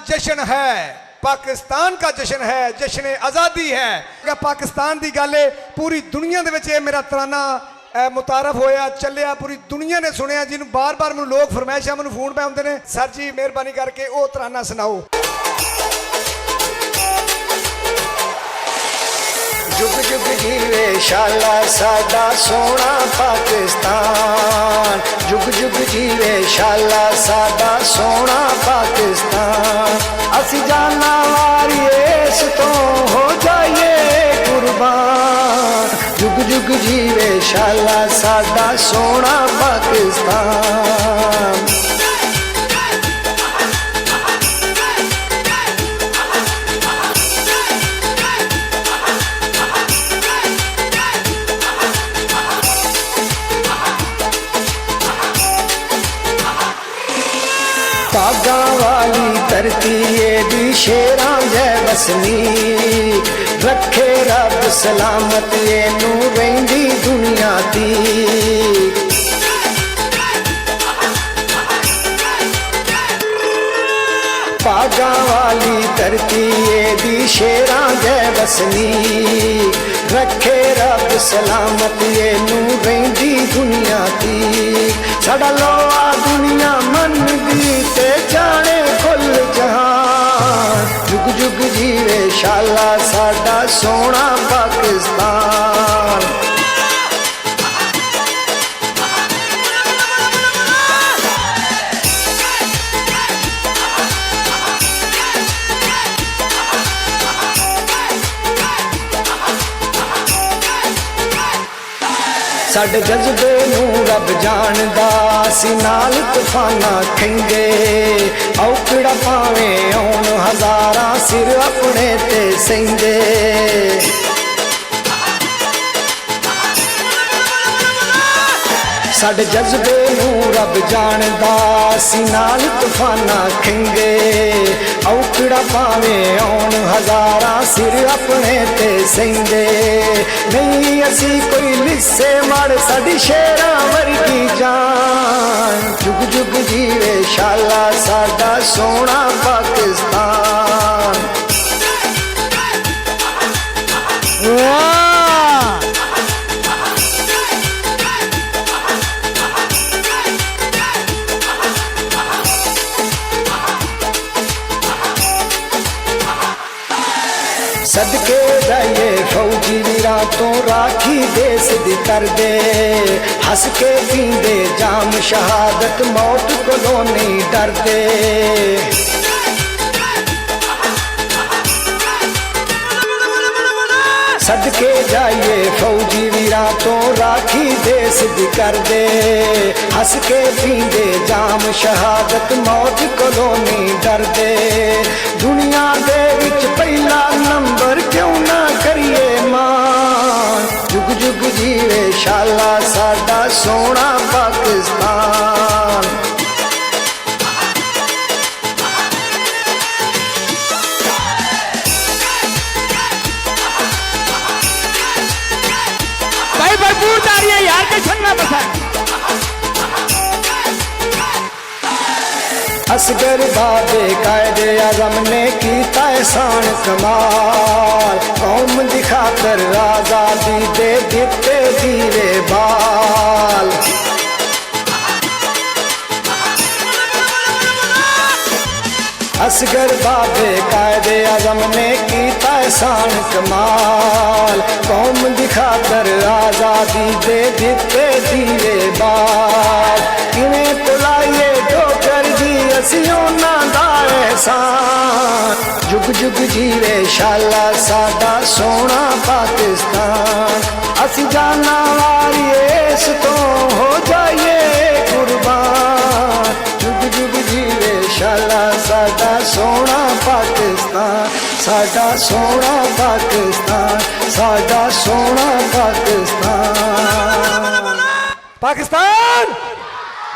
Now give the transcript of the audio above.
जश्न है, पाकिस्तान का जश्न है, जश्न आज़ादी है। पाकिस्तान की गल है, पूरी दुनिया दे विच मेरा तराना मुतारफ होया चलिया, पूरी दुनिया ने सुनिया, जिन्होंने बार बार मैं लोग फरमाइशा मैं फोन पे आते हैं, सर जी मेहरबानी करके वो तराना सुनाओ। जुग जुग जीवे शाला साडा सोना पाकिस्तान, जुग जुग जीवे शाला साडा सोना पाकिस्तान। असी जाना वारी इस तो हो जाइए कुर्बान, जुग जुग जीवे शाला साडा सोना पाकिस्तान। पागा वाली धरती एडी शेरां जै वसनी, रखे रब सलामत एनू रहिंदी दुनिया दी। पागा वाली धरती एडी शेरां जै वसनी, रखे रब सलामत एनू रहिंदी दुनिया दी। साडा लोआ दुनिया मन दी ते जाने कुल जहान, जुग जुग जीवे शाला साडा सोना पाकिस्तान। साडे जज्बे नू रब जानदा, असी नाल तूफाना खेंगे, औकड़ा पावे आउण हजारां सिर अपने ते सेंदे। साडे जज्बे नू रब जानदा, असी नाल तूफाना खेंगे, औकड़ा पावे आउण हजारां सिर अपने ते सेंदे। नहीं असी कोई लिस्से मड़ साडी शेरां वर्गी जान, जुग जुग जीवे शाला साडा सोना पाकिस्तान। सदके जाइए फौजी वीरा तो राखी देश दी कर दे, हंस के पींदे जाम शहादत मौत को नहीं डरदे। सदके जाइए फौजी वीरा तो राखी देश दी कर दे, हंस के पींदे जाम शहादत मौत को नहीं डरदे। दुनिया दे विच पहला नंबर क्यों ना करिए मान, जुग जुग जीवे शाला साडा सोना पाकिस्तान। भाई भरपूर तालियां यार के छन्ना बसा। असगर बाबे कायदे आजम ने कीता एहसान कमाल, कौम दी खातर आजादी दे दिते दीवे बाल। असगर बाबे कायदे आजम ने कीता एहसान कमाल, कौम दी खातर आजादी दे दिते दीवे बाल। किवें भुलाइए डोगर दी असी उन्हां दा एहसान, जुग जुग जीवे शाला साडा सोना पाकिस्तान। असी जाना वारी इस तो हो जाइए कुर्बान, जुग जुग जीवे शाला साडा सोना पाकिस्तान, साडा सोना पाकिस्तान, साडा सोना पाकिस्तान। पाकिस्तान